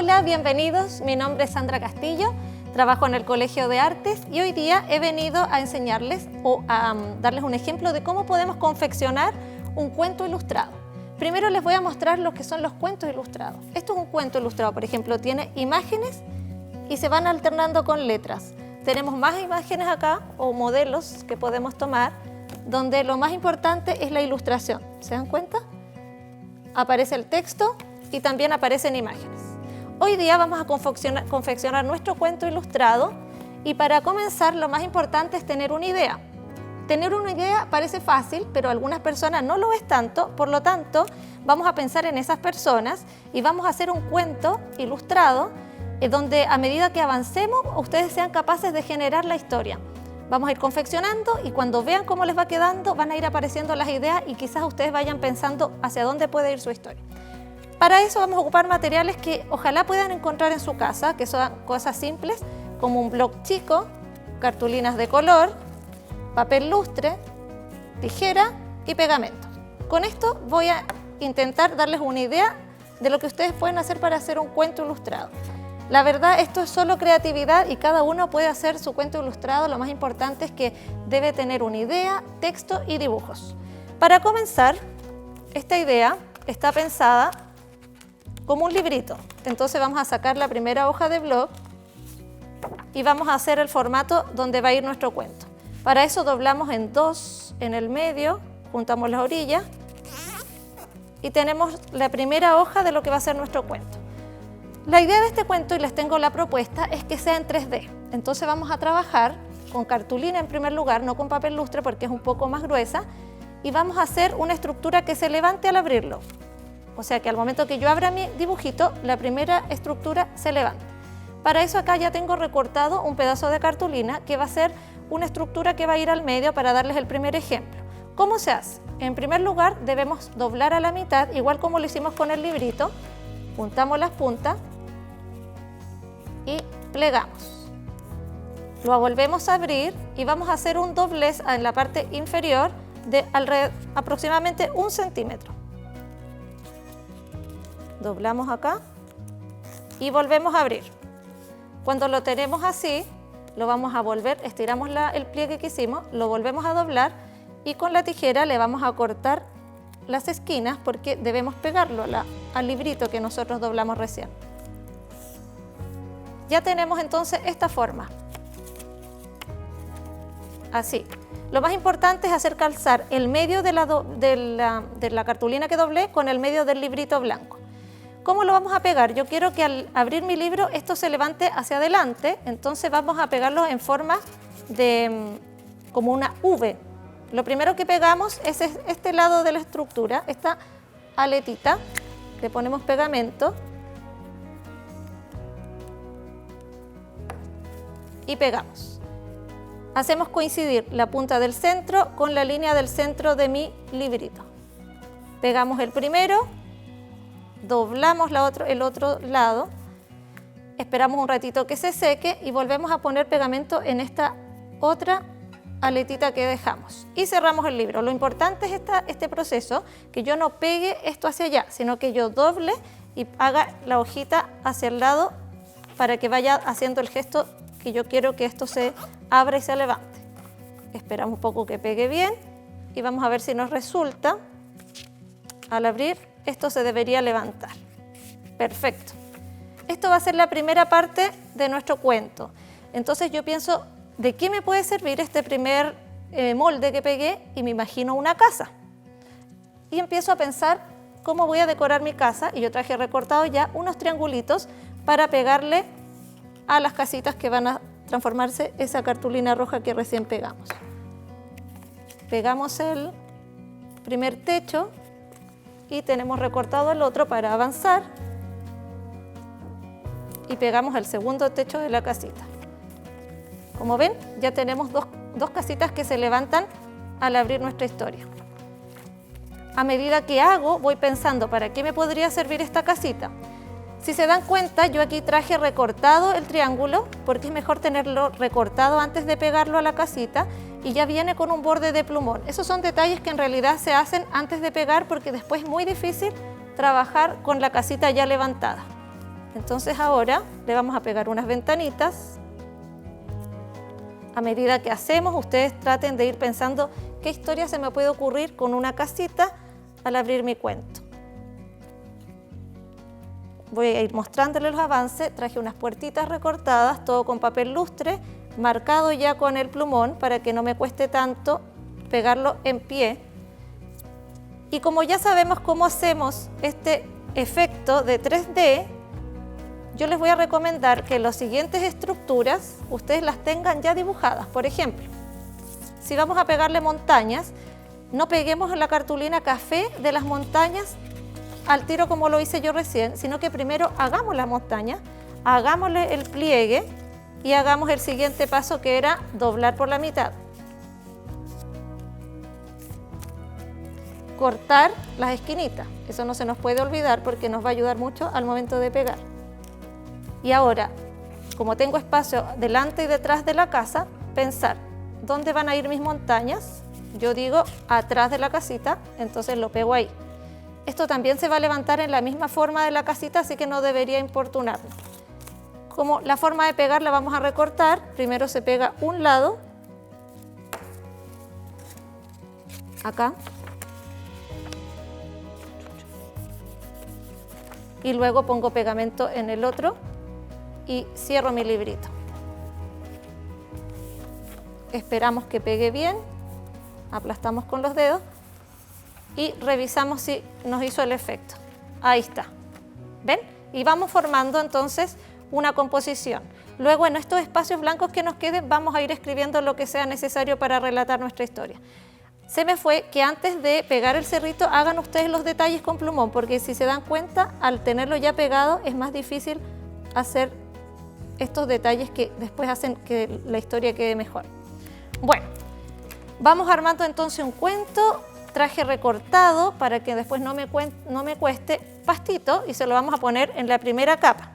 Hola, bienvenidos. Mi nombre es Sandra Castillo, trabajo en el Colegio de Artes y hoy día he venido a enseñarles o a darles un ejemplo de cómo podemos confeccionar un cuento ilustrado. Primero les voy a mostrar lo que son los cuentos ilustrados. Esto es un cuento ilustrado, por ejemplo, tiene imágenes y se van alternando con letras. Tenemos más imágenes acá o modelos que podemos tomar, donde lo más importante es la ilustración. ¿Se dan cuenta? Aparece el texto y también aparecen imágenes. Hoy día vamos a confeccionar nuestro cuento ilustrado y para comenzar lo más importante es tener una idea. Tener una idea parece fácil, pero algunas personas no lo es tanto, por lo tanto vamos a pensar en esas personas y vamos a hacer un cuento ilustrado donde a medida que avancemos ustedes sean capaces de generar la historia. Vamos a ir confeccionando y cuando vean cómo les va quedando van a ir apareciendo las ideas y quizás ustedes vayan pensando hacia dónde puede ir su historia. Para eso vamos a ocupar materiales que ojalá puedan encontrar en su casa, que son cosas simples como un bloc chico, cartulinas de color, papel lustre, tijera y pegamento. Con esto voy a intentar darles una idea de lo que ustedes pueden hacer para hacer un cuento ilustrado. La verdad, esto es solo creatividad y cada uno puede hacer su cuento ilustrado. Lo más importante es que debe tener una idea, texto y dibujos. Para comenzar, esta idea está pensada como un librito. Entonces vamos a sacar la primera hoja de blog y vamos a hacer el formato donde va a ir nuestro cuento. Para eso doblamos en dos en el medio, juntamos las orillas y tenemos la primera hoja de lo que va a ser nuestro cuento. La idea de este cuento, y les tengo la propuesta, es que sea en 3D. Entonces vamos a trabajar con cartulina en primer lugar, no con papel lustre porque es un poco más gruesa, y vamos a hacer una estructura que se levante al abrirlo. O sea que al momento que yo abra mi dibujito, la primera estructura se levanta. Para eso acá ya tengo recortado un pedazo de cartulina que va a ser una estructura que va a ir al medio para darles el primer ejemplo. ¿Cómo se hace? En primer lugar debemos doblar a la mitad, igual como lo hicimos con el librito. Juntamos las puntas y plegamos. Lo volvemos a abrir y vamos a hacer un doblez en la parte inferior de aproximadamente 1 centímetro. Doblamos acá y volvemos a abrir. Cuando lo tenemos así, lo vamos a volver, estiramos el pliegue que hicimos, lo volvemos a doblar y con la tijera le vamos a cortar las esquinas porque debemos pegarlo al librito que nosotros doblamos recién. Ya tenemos entonces esta forma. Así. Lo más importante es hacer calzar el medio de la cartulina que doblé con el medio del librito blanco. ¿Cómo lo vamos a pegar? Yo quiero que al abrir mi libro esto se levante hacia adelante, entonces vamos a pegarlo en forma de como una V. Lo primero que pegamos es este lado de la estructura, esta aletita, le ponemos pegamento y pegamos. Hacemos coincidir la punta del centro con la línea del centro de mi librito. Pegamos el primero, doblamos el otro lado, esperamos un ratito que se seque y volvemos a poner pegamento en esta otra aletita que dejamos y cerramos el libro. Lo importante es este proceso, que yo no pegue esto hacia allá, sino que yo doble y haga la hojita hacia el lado para que vaya haciendo el gesto que yo quiero que esto se abra y se levante. Esperamos un poco que pegue bien y vamos a ver si nos resulta. Al abrir, esto se debería levantar. Perfecto. Esto va a ser la primera parte de nuestro cuento. Entonces yo pienso, ¿de qué me puede servir este primer molde que pegué? Y me imagino una casa. Y empiezo a pensar cómo voy a decorar mi casa. Y yo traje recortados ya unos triangulitos para pegarle a las casitas que van a transformarse esa cartulina roja que recién pegamos. Pegamos el primer techo y tenemos recortado el otro para avanzar y pegamos el segundo techo de la casita. Como ven, ya tenemos dos casitas que se levantan al abrir nuestra historia. A medida que hago, voy pensando, ¿para qué me podría servir esta casita? Si se dan cuenta, yo aquí traje recortado el triángulo porque es mejor tenerlo recortado antes de pegarlo a la casita y ya viene con un borde de plumón. Esos son detalles que en realidad se hacen antes de pegar porque después es muy difícil trabajar con la casita ya levantada. Entonces ahora le vamos a pegar unas ventanitas. A medida que hacemos, ustedes traten de ir pensando qué historia se me puede ocurrir con una casita al abrir mi cuento. Voy a ir mostrándoles los avances. Traje unas puertitas recortadas, todo con papel lustre, marcado ya con el plumón para que no me cueste tanto pegarlo en pie. Y como ya sabemos cómo hacemos este efecto de 3D, yo les voy a recomendar que las siguientes estructuras ustedes las tengan ya dibujadas. Por ejemplo, si vamos a pegarle montañas, no peguemos en la cartulina café de las montañas al tiro como lo hice yo recién, sino que primero hagamos la montaña, hagámosle el pliegue y hagamos el siguiente paso, que era doblar por la mitad. Cortar las esquinitas, eso no se nos puede olvidar porque nos va a ayudar mucho al momento de pegar. Y ahora, como tengo espacio delante y detrás de la casa, pensar, ¿dónde van a ir mis montañas? Yo digo, atrás de la casita, entonces lo pego ahí. Esto también se va a levantar en la misma forma de la casita, así que no debería importunarnos. Como la forma de pegar la vamos a recortar, primero se pega un lado, acá, y luego pongo pegamento en el otro y cierro mi librito. Esperamos que pegue bien, aplastamos con los dedos y revisamos si nos hizo el efecto. Ahí está, ¿ven? Y vamos formando entonces una composición. Luego en estos espacios blancos que nos queden vamos a ir escribiendo lo que sea necesario para relatar nuestra historia. Se me fue que antes de pegar el cerrito hagan ustedes los detalles con plumón, porque si se dan cuenta, al tenerlo ya pegado es más difícil hacer estos detalles que después hacen que la historia quede mejor. Bueno, vamos armando entonces un cuento. Traje recortado para que después no me cueste pastito y se lo vamos a poner en la primera capa.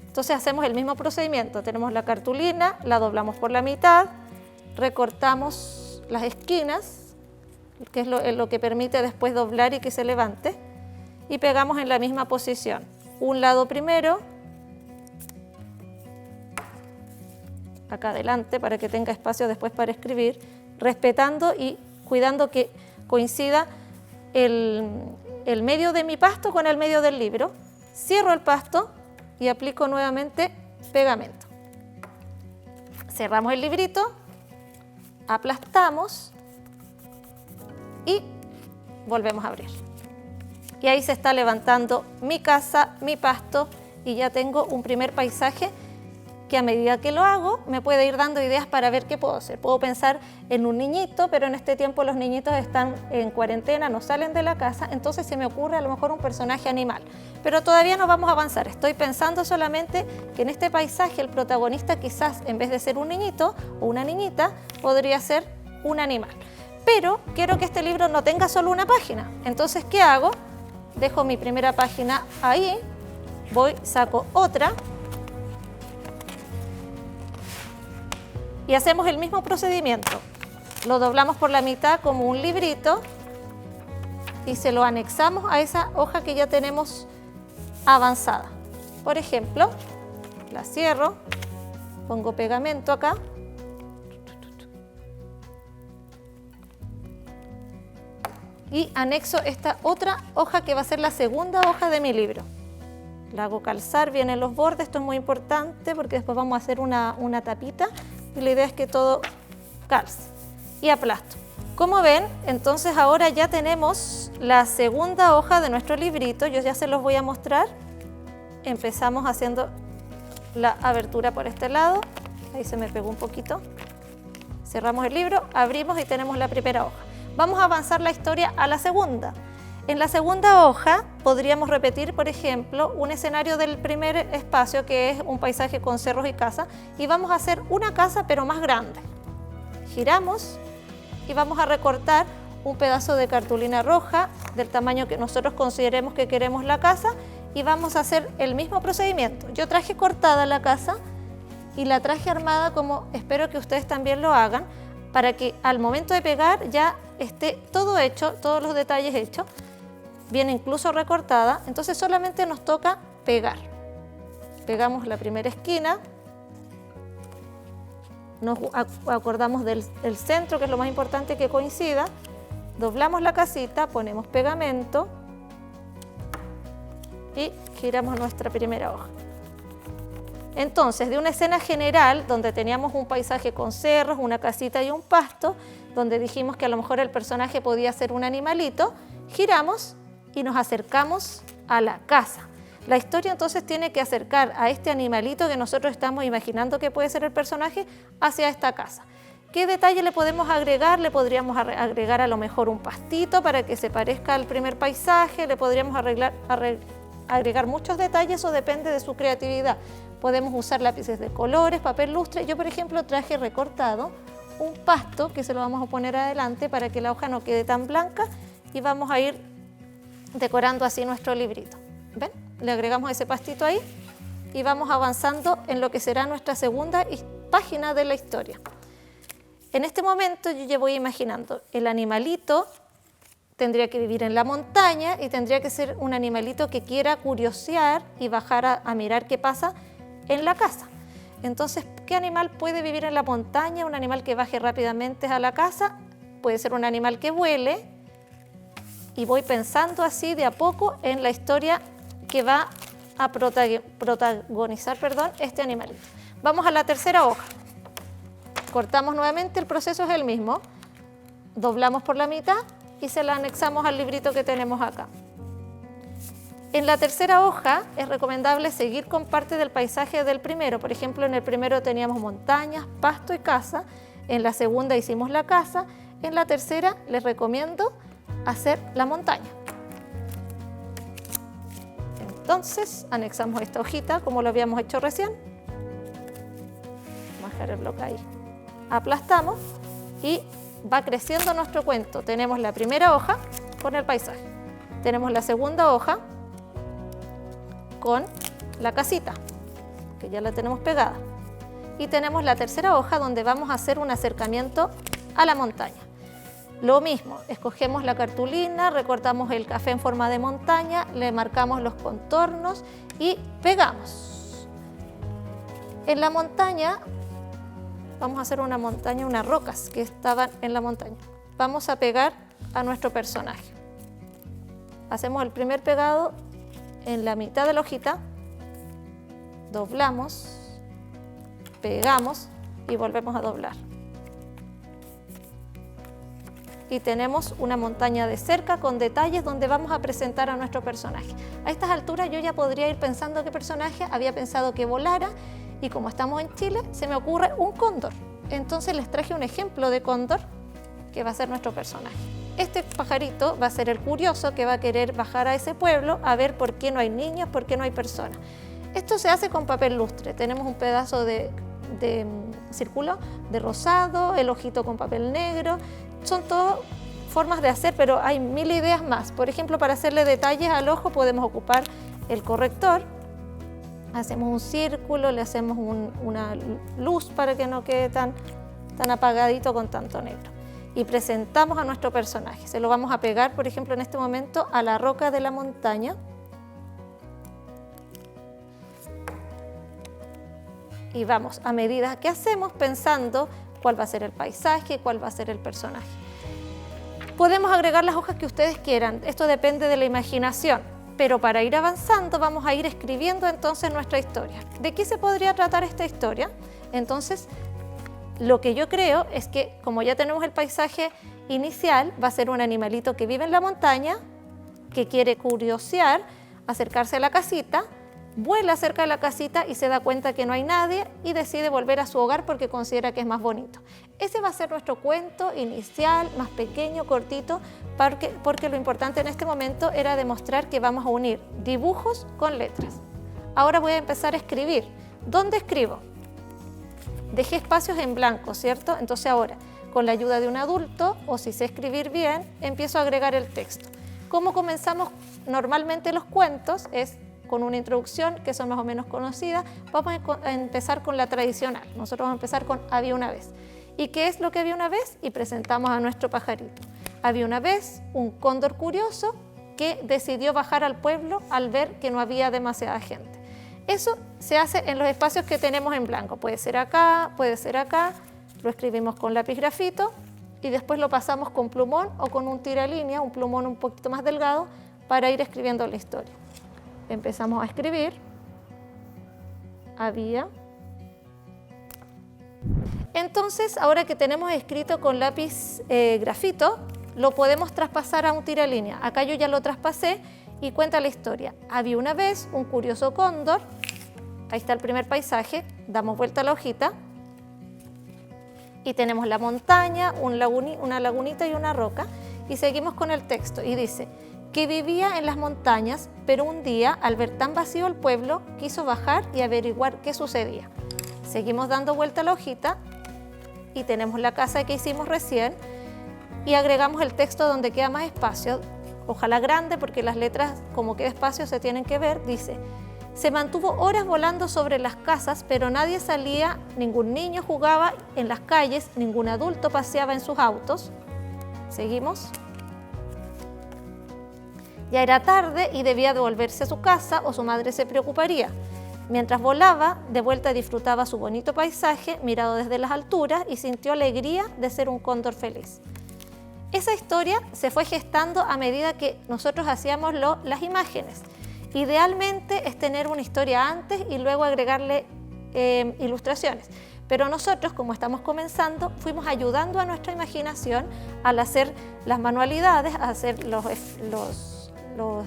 Entonces hacemos el mismo procedimiento. Tenemos la cartulina, la doblamos por la mitad, recortamos las esquinas, que es lo que permite después doblar y que se levante, y pegamos en la misma posición. Un lado primero, acá adelante para que tenga espacio después para escribir, respetando y cuidando que coincida el medio de mi pasto con el medio del libro. Cierro el pasto y aplico nuevamente pegamento. Cerramos el librito, aplastamos y volvemos a abrir. Y ahí se está levantando mi casa, mi pasto, y ya tengo un primer paisaje que a medida que lo hago me puede ir dando ideas para ver qué puedo hacer. Puedo pensar en un niñito, pero en este tiempo los niñitos están en cuarentena, no salen de la casa, entonces se me ocurre a lo mejor un personaje animal. Pero todavía no vamos a avanzar, estoy pensando solamente que en este paisaje el protagonista quizás en vez de ser un niñito o una niñita, podría ser un animal. Pero quiero que este libro no tenga solo una página, entonces ¿qué hago? Dejo mi primera página ahí, voy, saco otra, y hacemos el mismo procedimiento. Lo doblamos por la mitad como un librito y se lo anexamos a esa hoja que ya tenemos avanzada. Por ejemplo, la cierro, pongo pegamento acá y anexo esta otra hoja que va a ser la segunda hoja de mi libro. La hago calzar bien en los bordes, esto es muy importante porque después vamos a hacer una tapita. Y la idea es que todo calce y aplasto. Como ven, entonces ahora ya tenemos la segunda hoja de nuestro librito. Yo ya se los voy a mostrar. Empezamos haciendo la abertura por este lado. Ahí se me pegó un poquito. Cerramos el libro, abrimos y tenemos la primera hoja. Vamos a avanzar la historia a la segunda. En la segunda hoja podríamos repetir, por ejemplo, un escenario del primer espacio, que es un paisaje con cerros y casas, y vamos a hacer una casa pero más grande. Giramos y vamos a recortar un pedazo de cartulina roja del tamaño que nosotros consideremos que queremos la casa y vamos a hacer el mismo procedimiento. Yo traje cortada la casa y la traje armada como espero que ustedes también lo hagan, para que al momento de pegar ya esté todo hecho, todos los detalles hechos. Viene incluso recortada, entonces solamente nos toca pegar. pegamos la primera esquina, nos acordamos del centro, que es lo más importante que coincida, doblamos la casita, ponemos pegamento y giramos nuestra primera hoja. Entonces, de una escena general donde teníamos un paisaje con cerros, una casita y un pasto, donde dijimos que a lo mejor el personaje podía ser un animalito, giramos y nos acercamos a la casa. La historia entonces tiene que acercar a este animalito que nosotros estamos imaginando que puede ser el personaje hacia esta casa. ¿Qué detalle le podemos agregar? Le podríamos agregar a lo mejor un pastito para que se parezca al primer paisaje, le podríamos agregar muchos detalles, o depende de su creatividad. Podemos usar lápices de colores, papel lustre. Yo, por ejemplo, traje recortado un pasto que se lo vamos a poner adelante para que la hoja no quede tan blanca, y vamos a ir decorando así nuestro librito. ¿Ven? Le agregamos ese pastito ahí y vamos avanzando en lo que será nuestra segunda página de la historia. En este momento yo ya voy imaginando el animalito. Tendría que vivir en la montaña y tendría que ser un animalito que quiera curiosear y bajar a mirar qué pasa en la casa. Entonces, ¿qué animal puede vivir en la montaña? Un animal que baje rápidamente a la casa, puede ser un animal que vuele, y voy pensando así de a poco en la historia que va a protagonizar este animalito. Vamos a la tercera hoja. Cortamos nuevamente, el proceso es el mismo, doblamos por la mitad y se la anexamos al librito que tenemos acá. En la tercera hoja es recomendable seguir con parte del paisaje del primero. Por ejemplo, en el primero teníamos montañas, pasto y casa. En la segunda hicimos la casa. En la tercera les recomiendo hacer la montaña. Entonces anexamos esta hojita como lo habíamos hecho recién. Vamos a dejar el bloque ahí. Aplastamos y va creciendo nuestro cuento. Tenemos la primera hoja con el paisaje. Tenemos la segunda hoja con la casita, que ya la tenemos pegada. Y tenemos la tercera hoja donde vamos a hacer un acercamiento a la montaña. Lo mismo, escogemos la cartulina, recortamos el café en forma de montaña, le marcamos los contornos y pegamos. En la montaña vamos a hacer una montaña, unas rocas que estaban en la montaña. Vamos a pegar a nuestro personaje. Hacemos el primer pegado en la mitad de la hojita, doblamos, pegamos y volvemos a doblar. Y tenemos una montaña de cerca con detalles donde vamos a presentar a nuestro personaje. A estas alturas yo ya podría ir pensando qué personaje. Había pensado que volara, y como estamos en Chile se me ocurre un cóndor. Entonces les traje un ejemplo de cóndor que va a ser nuestro personaje. Este pajarito va a ser el curioso que va a querer bajar a ese pueblo a ver por qué no hay niños, por qué no hay personas. Esto se hace con papel lustre. Tenemos un pedazo de círculo de rosado, el ojito con papel negro. Son todas formas de hacer, pero hay mil ideas más. Por ejemplo, para hacerle detalles al ojo podemos ocupar el corrector. Hacemos un círculo, le hacemos una luz para que no quede tan apagadito con tanto negro. Y presentamos a nuestro personaje. Se lo vamos a pegar, por ejemplo, en este momento a la roca de la montaña. Y vamos, a medida que hacemos, pensando cuál va a ser el paisaje, cuál va a ser el personaje. Podemos agregar las hojas que ustedes quieran, esto depende de la imaginación, pero para ir avanzando vamos a ir escribiendo entonces nuestra historia. ¿De qué se podría tratar esta historia? Entonces, lo que yo creo es que, como ya tenemos el paisaje inicial, va a ser un animalito que vive en la montaña, que quiere curiosear, acercarse a la casita, vuela cerca de la casita y se da cuenta que no hay nadie y decide volver a su hogar porque considera que es más bonito. Ese va a ser nuestro cuento inicial, más pequeño, cortito, porque lo importante en este momento era demostrar que vamos a unir dibujos con letras. Ahora voy a empezar a escribir. ¿Dónde escribo? Dejé espacios en blanco, ¿cierto? Entonces ahora, con la ayuda de un adulto, o si sé escribir bien, empiezo a agregar el texto. ¿Cómo comenzamos normalmente los cuentos? Es con una introducción que son más o menos conocidas. Vamos a empezar con la tradicional. Nosotros vamos a empezar con Había una vez. ¿Y qué es lo que había una vez? Y presentamos a nuestro pajarito. Había una vez un cóndor curioso que decidió bajar al pueblo al ver que no había demasiada gente. Eso se hace en los espacios que tenemos en blanco. Puede ser acá, lo escribimos con lápiz grafito y después lo pasamos con plumón o con un tiralínea, un plumón un poquito más delgado, para ir escribiendo la historia. Empezamos a escribir. Había. Entonces, ahora que tenemos escrito con lápiz grafito, lo podemos traspasar a un tiralínea. Acá yo ya lo traspasé y cuenta la historia. Había una vez un curioso cóndor. Ahí está el primer paisaje. Damos vuelta a la hojita y tenemos la montaña, una lagunita y una roca. Y seguimos con el texto y dice que vivía en las montañas, pero un día, al ver tan vacío el pueblo, quiso bajar y averiguar qué sucedía. Seguimos dando vuelta a la hojita y tenemos la casa que hicimos recién y agregamos el texto donde queda más espacio, ojalá grande porque las letras como queda espacio se tienen que ver. Dice: se mantuvo horas volando sobre las casas, pero nadie salía, ningún niño jugaba en las calles, ningún adulto paseaba en sus autos. Seguimos. Ya era tarde y debía devolverse a su casa o su madre se preocuparía. Mientras volaba, de vuelta disfrutaba su bonito paisaje, mirado desde las alturas, y sintió alegría de ser un cóndor feliz. Esa historia se fue gestando a medida que nosotros hacíamos las imágenes. Idealmente es tener una historia antes y luego agregarle ilustraciones. Pero nosotros, como estamos comenzando, fuimos ayudando a nuestra imaginación al hacer las manualidades, a hacer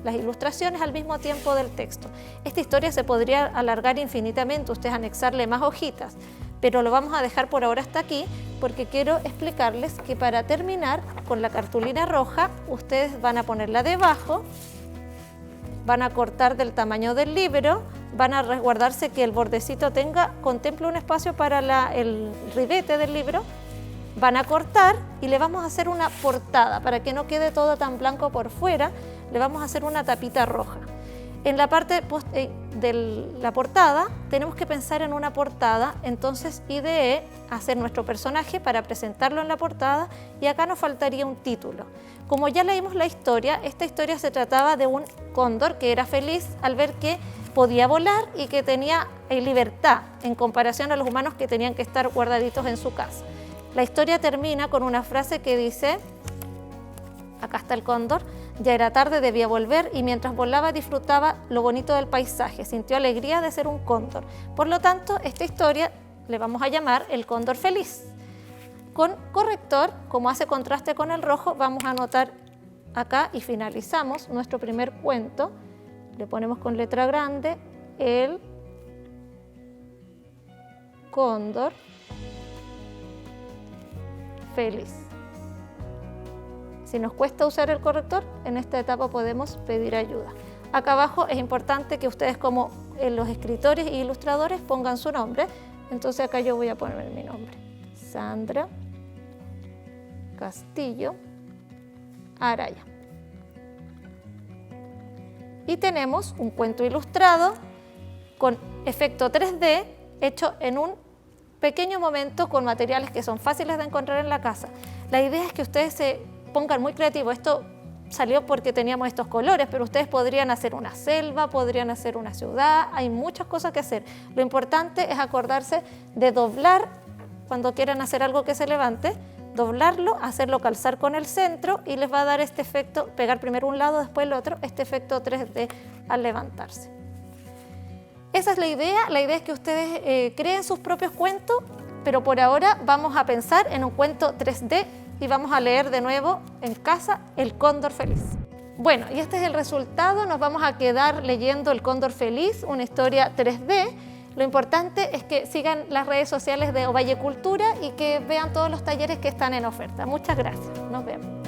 las ilustraciones al mismo tiempo del texto. Esta historia se podría alargar infinitamente, ustedes anexarle más hojitas, pero lo vamos a dejar por ahora hasta aquí porque quiero explicarles que para terminar con la cartulina roja, ustedes van a ponerla debajo, van a cortar del tamaño del libro, van a resguardarse que el bordecito contemple un espacio para el ribete del libro, van a cortar y le vamos a hacer una portada para que no quede todo tan blanco por fuera. Le vamos a hacer una tapita roja. En la parte de la portada tenemos que pensar en una portada, entonces ideé hacer nuestro personaje para presentarlo en la portada y acá nos faltaría un título. Como ya leímos la historia, esta historia se trataba de un cóndor que era feliz al ver que podía volar y que tenía libertad en comparación a los humanos que tenían que estar guardaditos en su casa. La historia termina con una frase que dice, acá está el cóndor: ya era tarde, debía volver y mientras volaba disfrutaba lo bonito del paisaje, sintió alegría de ser un cóndor. Por lo tanto, esta historia le vamos a llamar El cóndor feliz. Con corrector, como hace contraste con el rojo, vamos a anotar acá y finalizamos nuestro primer cuento. Le ponemos con letra grande El cóndor feliz. Si nos cuesta usar el corrector, en esta etapa podemos pedir ayuda. Acá abajo es importante que ustedes, como los escritores e ilustradores, pongan su nombre. Entonces acá yo voy a poner mi nombre. Sandra Castillo Araya. Y tenemos un cuento ilustrado con efecto 3D hecho en un pequeño momento con materiales que son fáciles de encontrar en la casa. La idea es que ustedes se pongan muy creativos. Esto salió porque teníamos estos colores, pero ustedes podrían hacer una selva, podrían hacer una ciudad, hay muchas cosas que hacer. Lo importante es acordarse de doblar cuando quieran hacer algo que se levante, doblarlo, hacerlo calzar con el centro y les va a dar este efecto, pegar primero un lado, después el otro, este efecto 3D al levantarse. Esa es la idea es que ustedes creen sus propios cuentos, pero por ahora vamos a pensar en un cuento 3D y vamos a leer de nuevo en casa El cóndor feliz. Bueno, y este es el resultado, nos vamos a quedar leyendo El cóndor feliz, una historia 3D. Lo importante es que sigan las redes sociales de Ovalle Cultura y que vean todos los talleres que están en oferta. Muchas gracias, nos vemos.